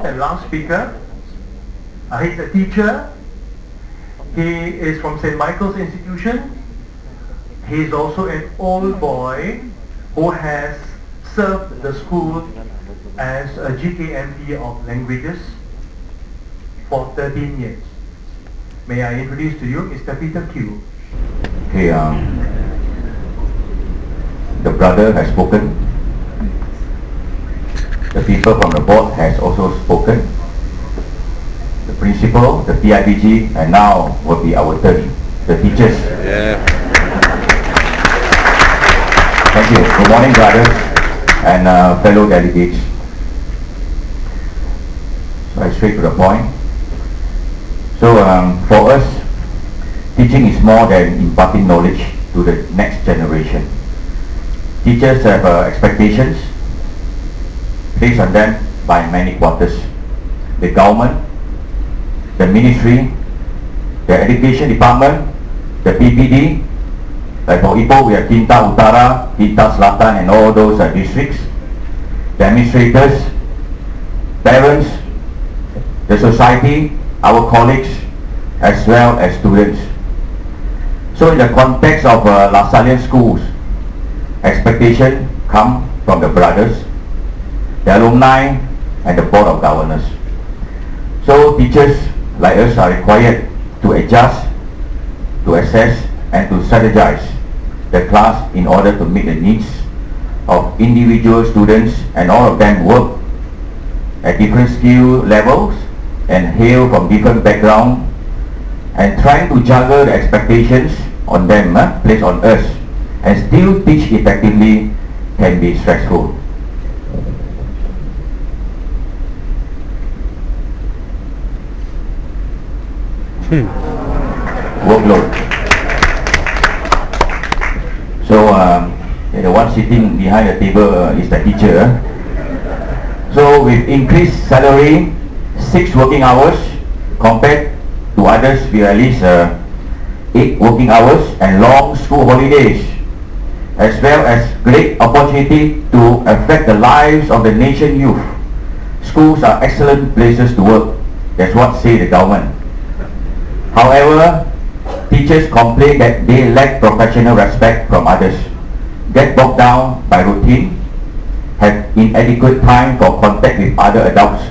And last speaker, he's a teacher. He is from St. Michael's Institution. He is also an old boy who has served the school as a GKMP of languages for 13 years. May I introduce to you Mr. Peter Khiew. Okay, the brother has spoken. The people from the board has also spoken. The principal, the PIBG, and now will be our turn, the teachers. Yeah. Thank you. Good morning, brothers and fellow delegates. So I straight to the point. So for us, teaching is more than imparting knowledge to the next generation. Teachers have expectations placed on them by many quarters. The government, the ministry, the education department, the PPD, like for Ipoh we have Tinta Utara, Tinta Selatan and all those districts, the administrators, parents, the society, our colleagues, as well as students. So in the context of Lasallian schools, expectation come from the brothers, the alumni and the board of governors. So teachers like us are required to adjust, to assess and to strategize the class in order to meet the needs of individual students, and all of them work at different skill levels and hail from different backgrounds, and trying to juggle the expectations on them placed on us and still teach effectively can be stressful. Workload. So the one sitting behind the table is the teacher. So with increased salary, 6 working hours compared to others with at least 8 working hours and long school holidays, as well as great opportunity to affect the lives of the nation youth. Schools are excellent places to work. That's what say the government. However, teachers complain that they lack professional respect from others, get bogged down by routine, have inadequate time for contact with other adults,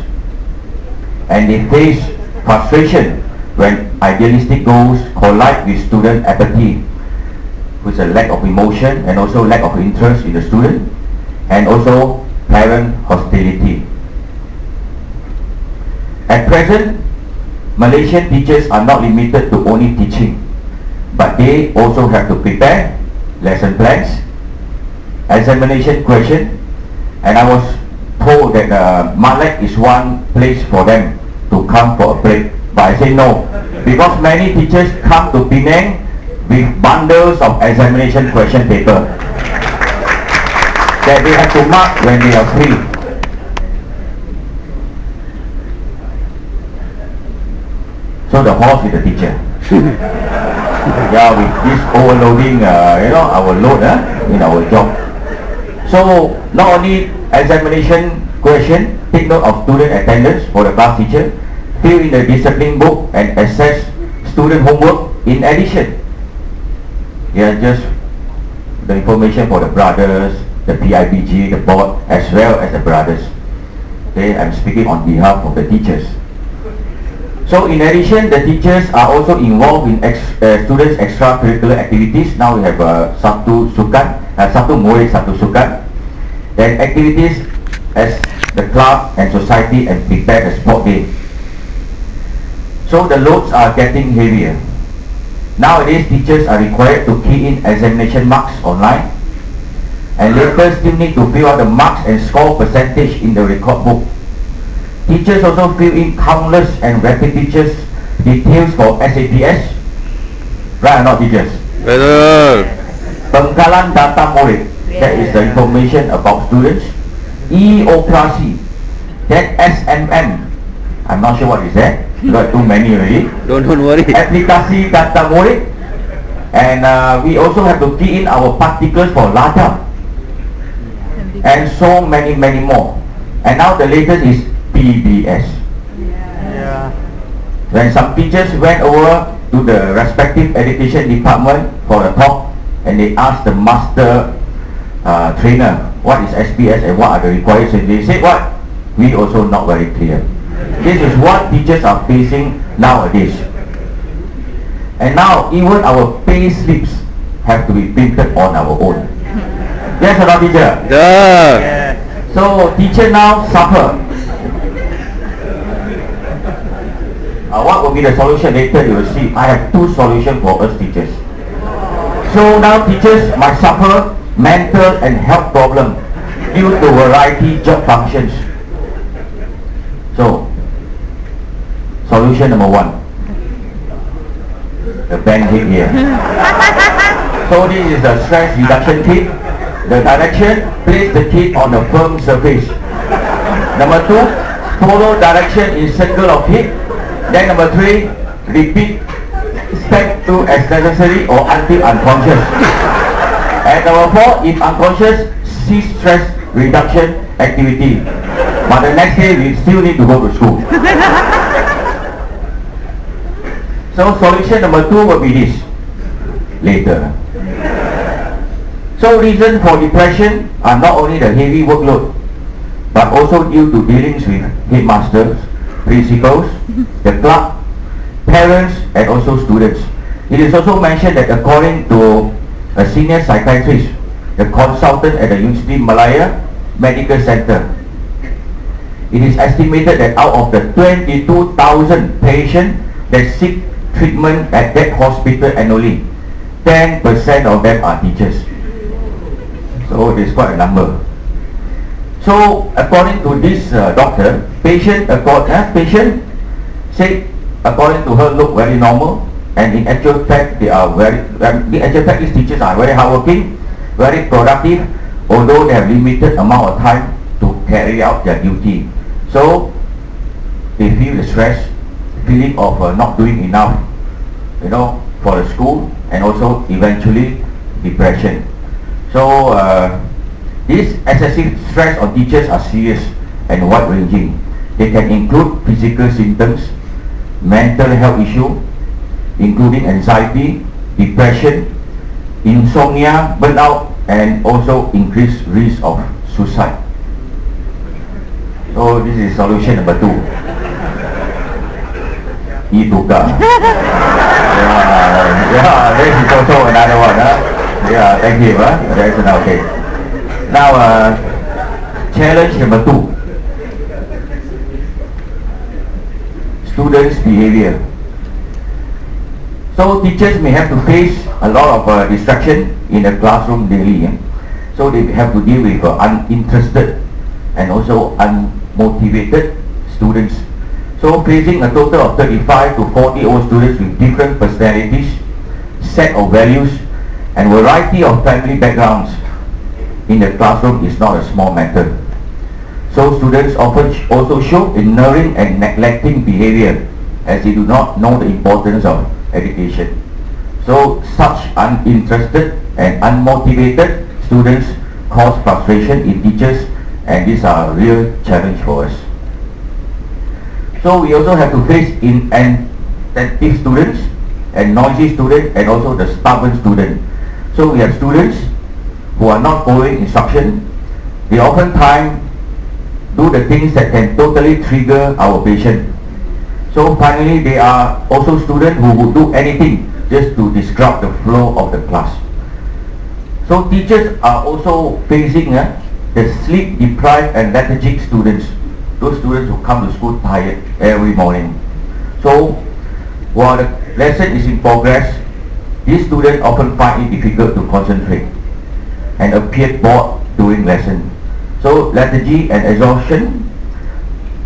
and they face frustration when idealistic goals collide with student apathy, with a lack of emotion and also lack of interest in the student, and also parent hostility. At present, Malaysian teachers are not limited to only teaching, but they also have to prepare lesson plans, examination question, and I was told that Malek is one place for them to come for a break, but I say no, because many teachers come to Penang with bundles of examination question paper that they have to mark when they are free. So the horse is the teacher. Yeah, with this overloading, our load in our job. So not only examination question, take note of student attendance for the class teacher, fill in the discipline book and assess student homework. In addition, just the information for the brothers, the PIBG, the board, as well as the brothers. Okay, I'm speaking on behalf of the teachers. So in addition, the teachers are also involved in students' extracurricular activities. Now we have Sabtu Sukan, Sabtu Murid, Sabtu Sukan. Then activities as the club and society, and prepare the sport day. So the loads are getting heavier. Nowadays, teachers are required to key in examination marks online, and later still need to fill out the marks and score percentage in the record book. Teachers also fill in countless and repetitious details for SAPS. Right or not, teachers? Betul. Pengkalan data murid. That is the information about students. E-Operasi. Then SMM. I'm not sure what is that. Got too many already. Don't worry. Aplikasi data murid. And we also have to key in our particulars for LADA. And so many more. And now the latest is PBS. Yeah. When some teachers went over to the respective education department for a talk, and they asked the master trainer what is SPS and what are the requirements, and they said what? We also not very clear. This is what teachers are facing nowadays. And now even our pay slips have to be printed on our own. Yes or not, teacher? Yeah. So teacher now suffer. What will be the solution later? You will see. I have two solutions for us teachers. So now teachers might suffer mental and health problem due to variety job functions. So solution number one, the band hit here. So this is the stress reduction kit. The direction, place the kit on a firm surface. Number two, follow direction in circle of hit. Then number three, repeat step 2 as necessary or until unconscious. And number four, if unconscious, cease stress reduction activity. But the next day we still need to go to school. So solution number 2 will be this later. So reason for depression are not only the heavy workload, but also due to dealings with headmasters, principals, the club, parents, and also students. It is also mentioned that according to a senior psychiatrist, the consultant at the University Malaya Medical Center, it is estimated that out of the 22,000 patients that seek treatment at that hospital annually, 10% of them are teachers. So it is quite a number. So according to this doctor, patient said according to her look very normal, and in actual fact they are these teachers are very hardworking, very productive, although they have limited amount of time to carry out their duty. So they feel the stress, feeling of not doing enough, for the school, and also eventually depression. So these excessive stress on teachers are serious and wide-ranging. They can include physical symptoms, mental health issue, including anxiety, depression, insomnia, burnout, and also increased risk of suicide. So this is solution number 2. Ituka. Yeah, this is also another one. Yeah, thank you. That's okay. Now, challenge number 2. Students' behavior. So teachers may have to face a lot of distraction in the classroom daily. So they have to deal with uninterested and also unmotivated students. So facing a total of 35 to 40 old students with different personalities, set of values, and variety of family backgrounds in the classroom is not a small matter. So students often also show ignoring and neglecting behavior as they do not know the importance of education. So such uninterested and unmotivated students cause frustration in teachers, and these are a real challenge for us. So we also have to face inattentive students and noisy students and also the stubborn student. So we have students who are not following instruction. They oftentimes do the things that can totally trigger our patience. So finally, there are also students who would do anything just to disrupt the flow of the class. So teachers are also facing the sleep-deprived and lethargic students. Those students who come to school tired every morning. So while the lesson is in progress, these students often find it difficult to concentrate and appear bored during lesson. So lethargy and exhaustion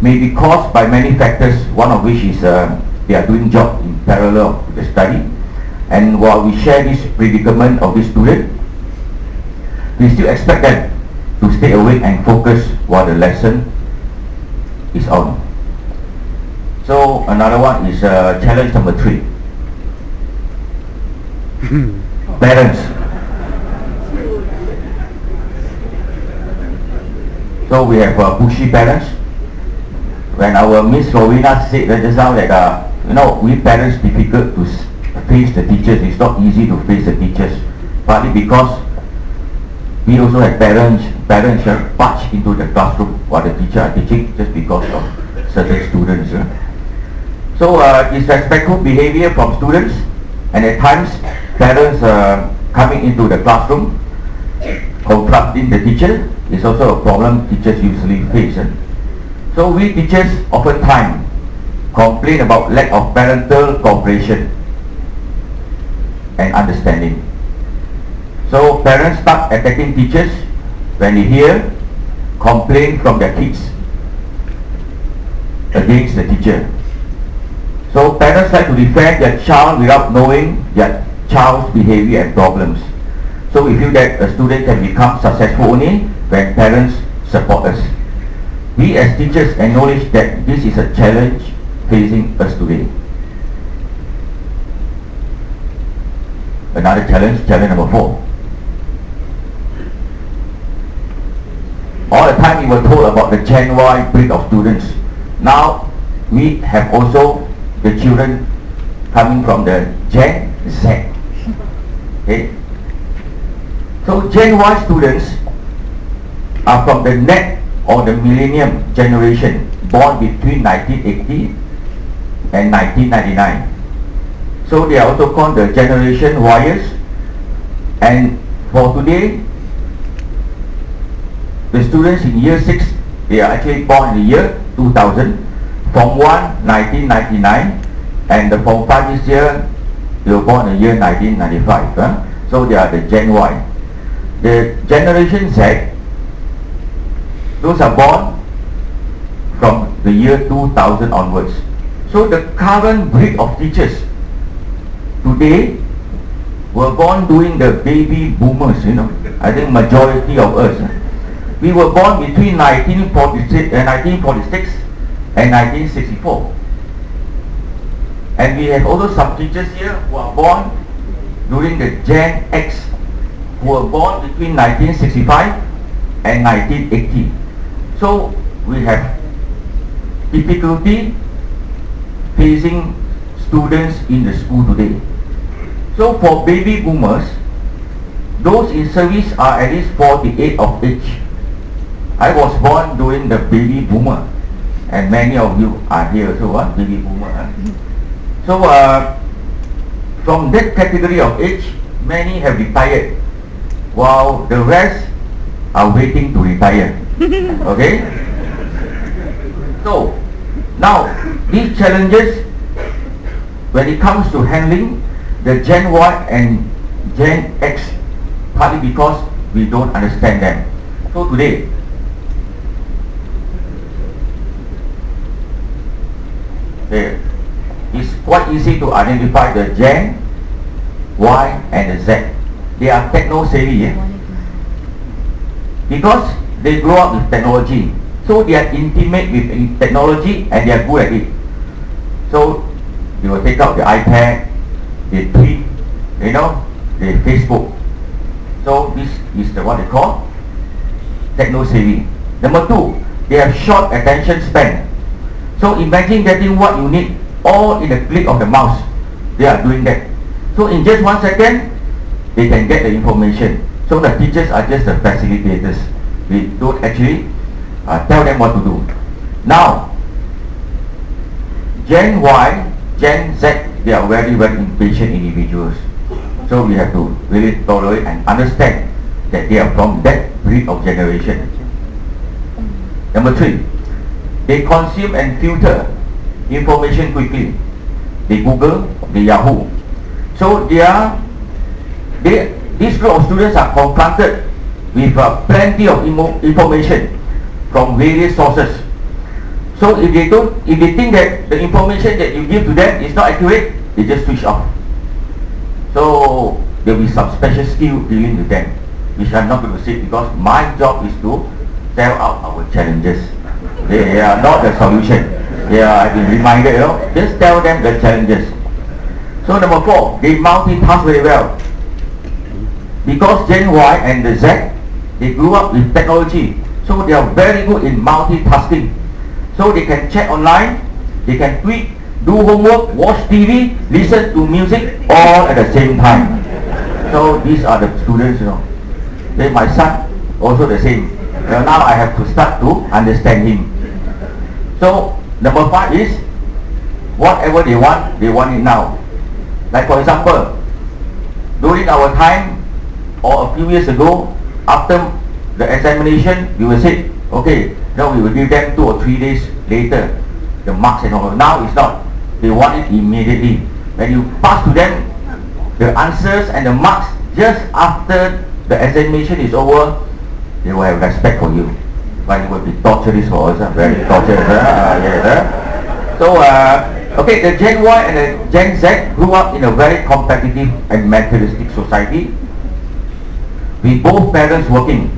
may be caused by many factors, one of which is they are doing job in parallel to the study. And while we share this predicament of this student, we still expect them to stay awake and focus while the lesson is on. So another one is challenge number 3. Parents. So we have pushy parents. when our Miss Rowena said that just now that we parents difficult to face the teachers. It's not easy to face the teachers, partly because we also have parents march into the classroom while the teacher are teaching just because of certain students. So disrespectful behavior from students, and at times parents coming into the classroom confronting the teacher is also a problem teachers usually face. So we teachers oftentimes complain about lack of parental cooperation and understanding. So parents start attacking teachers when they hear complaint from their kids against the teacher. So parents like to defend their child without knowing their child's behavior and problems. So we feel that a student can become successful only when parents support us. We as teachers acknowledge that this is a challenge facing us today. Another challenge number 4. All the time we were told about the Gen Y breed of students. Now we have also the children coming from the Gen Z. Okay? So Gen Y students are from the net or the millennium generation born between 1980 and 1999. So they are also called the Generation Yers. And for today, the students in year 6, they are actually born in the year 2000, Form 1, 1999, and the Form 5 this year, they were born in the year 1995. So they are the Gen Y. The Generation Z, those are born from the year 2000 onwards. So the current breed of teachers today were born during the baby boomers, I think majority of us. We were born between 1946 and 1964. And we have also some teachers here who are born during the Gen X, who were born between 1965 and 1980. So we have difficulty facing students in the school today. So for baby boomers, those in service are at least 48 of age. I was born during the baby boomer, and many of you are here also, baby boomer. So from that category of age, many have retired, while the rest are waiting to retire. Okay? So now these challenges, when it comes to handling the Gen Y and Gen X, partly because we don't understand them. So today, it's quite easy to identify the Gen Y and the Z. They are techno-savvy, because they grow up with technology. So they are intimate with technology and they are good at it. So they will take out the iPad, they tweet, they Facebook. So this is what they call techno-savvy. Number 2, they have short attention span. So imagine getting what you need all in the click of the mouse. They are doing that. So in just 1 second, they can get the information. So the teachers are just the facilitators. We don't actually tell them what to do. Now, Gen Y, Gen Z, they are very, very impatient individuals. So we have to really tolerate and understand that they are from that breed of generation. Number 3, they consume and filter information quickly. They Google, they Yahoo. So this group of students are confronted with plenty of information from various sources. So if they think that the information that you give to them is not accurate, they just switch off. So there will be some special skill dealing with them, which I'm not going to say, because my job is to tell out our challenges. They are not the solution. I've been reminded, just tell them the challenges. So number 4, they multitask very well. Because Gen Y and the Z, they grew up with technology, so they are very good in multitasking. So So they can chat online, they can tweet, do homework, watch TV, listen to music, all at the same time. So these are the students, Then my son also the same. Now I have to start to understand him. So number 5 is whatever they want it now. Like for example, during our time or a few years ago, after the examination, we will say, okay, now we will give them 2 or 3 days later the marks and all. Now it's not. They want it immediately. When you pass to them the answers and the marks just after the examination is over, they will have respect for you. But it will be torturous for us, very torturous. So, okay, the Gen Y and the Gen Z grew up in a very competitive and materialistic society with both parents working.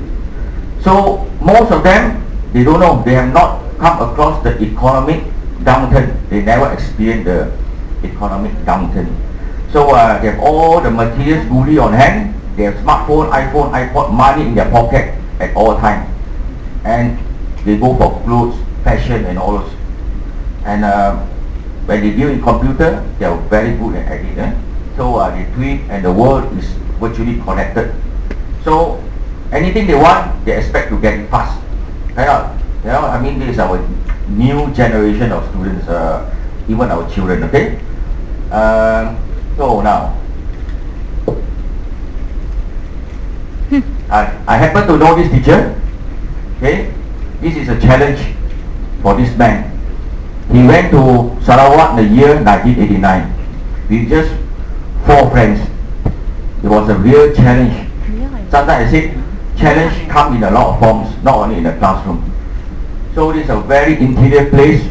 So, most of them, they don't know, they have not come across the economic downturn. They never experienced the economic downturn. So, they have all the materials goodie on hand. They have smartphone, iPhone, iPod, money in their pocket at all times. And they go for clothes, fashion and all those. And when they deal in computer, they are very good at it. So they tweet and the world is virtually connected. So anything they want, they expect to get it fast. I mean, this is our new generation of students, even our children, okay? So now, I happen to know this teacher. Okay, this is a challenge for this man. He went to Sarawak in the year 1989 with just 4 friends. It was a real challenge. Sometimes I say challenge come in a lot of forms, not only in the classroom. So this is a very interior place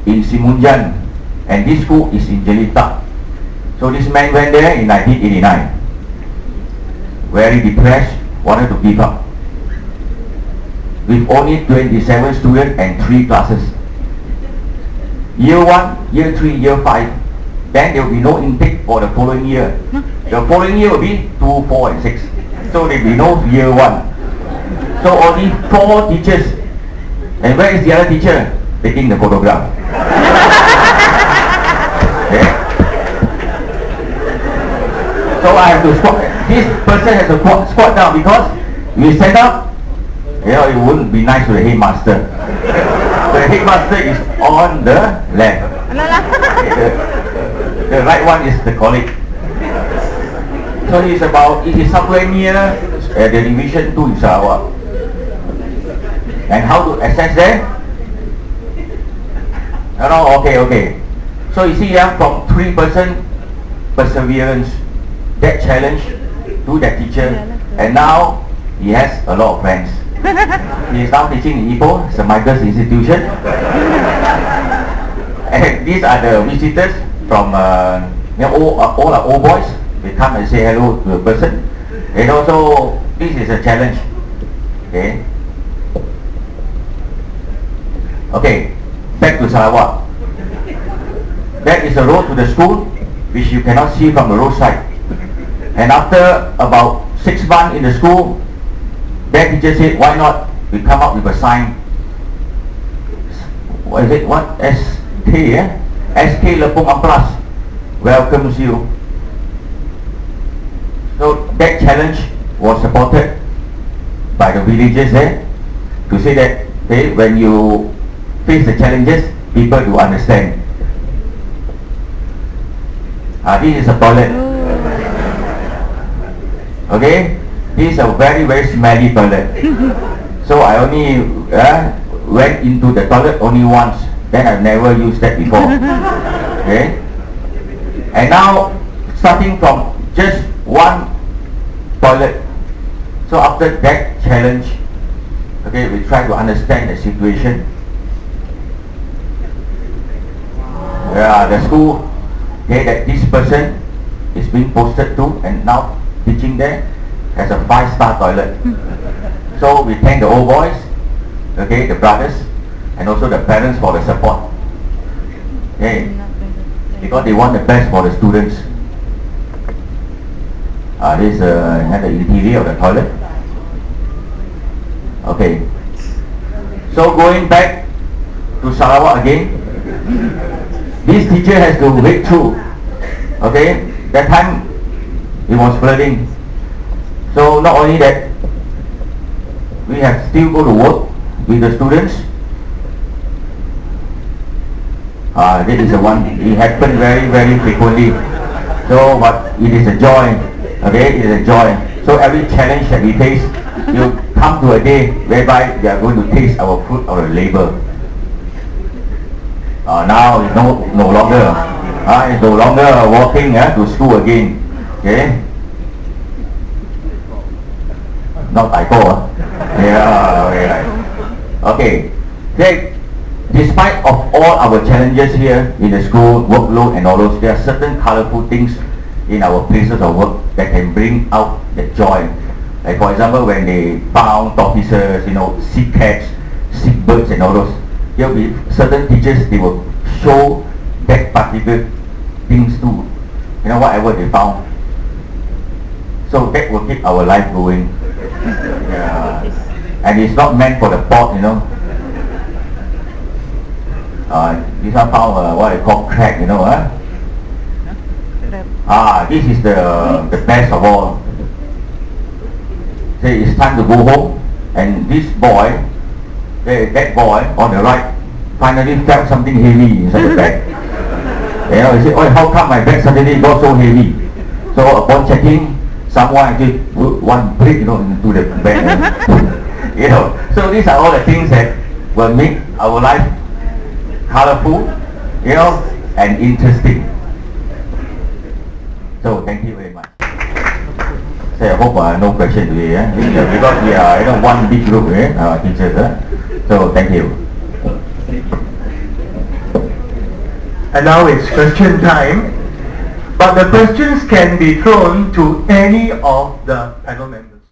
in Simunjan, and this school is in Jelita. So this man went there in 1989, very depressed, wanted to give up. With only 27 students and 3 classes. Year 1, Year 3, Year 5. Then there will be no intake for the following year. The following year will be 2, 4 and 6. So there will be no Year 1. So only 4 teachers. And where is the other teacher? Taking the photograph. Okay. So I have to squat. This person has to squat down because we stand up, it wouldn't be nice to the headmaster. The headmaster is on the left. The right one is the colleague. So it is somewhere near the division 2 in Sarawak. And how to access there? Okay. So you see, from 3% perseverance, that challenge to that teacher, and now he has a lot of friends. He is now teaching in Ipoh, St. Michael's Institution. And these are the visitors from all our old boys. They come and say hello to a person. And also, this is a challenge. Okay, back to Sarawak. That is the road to the school, which you cannot see from the roadside. And after about 6 months in the school, that teacher said, why not we come up with a sign? What is it? What? SK, SK Lepung Amplas welcomes you. So that challenge was supported by the villagers there to say that when you face the challenges, people do understand. This is a toilet. Okay, this is a very, very smelly toilet. So I only went into the toilet only once. Then I've never used that before. Okay, and now starting from just one toilet. So after that challenge, okay, we try to understand the situation. The school, that this person is being posted to and now teaching there has a 5-star toilet. So we thank the old boys, okay, the brothers, and also the parents for the support. Okay, because they want the best for the students. This is the interior of the toilet. Okay. So going back to to Sarawak again. This teacher has to wait through. Okay, that time it was flooding. So not only that, we have still go to work with the students. This is the one, it happens very, very frequently. So, but it is a joy, okay, it is a joy. So every challenge that we face, you come to a day whereby we are going to taste our fruit of our labor. Now it's no longer, it's no longer walking to school again, okay. Not I go, okay. Okay. Despite of all our challenges here in the school, workload and all those, there are certain colorful things in our places of work that can bring out the joy. Like for example, when they found tortoises, sick cats, sick birds and all those, there will be certain teachers, they will show that particular things too, whatever they found. So that will keep our life going. Yeah. And it's not meant for the pot, this one found what I call crack, this is the best of all. Say it's time to go home, and this boy, that boy on the right, finally felt something heavy inside the bag. He said, "Oh, how come my bag suddenly got so heavy?" So upon checking, someone actually put one brick, into the bag. So these are all the things that will make our life colorful, and interesting. So thank you very much. So I hope no question today, because we are one big group, teachers. So thank you. And now it's question time. But the questions can be thrown to any of the panel members.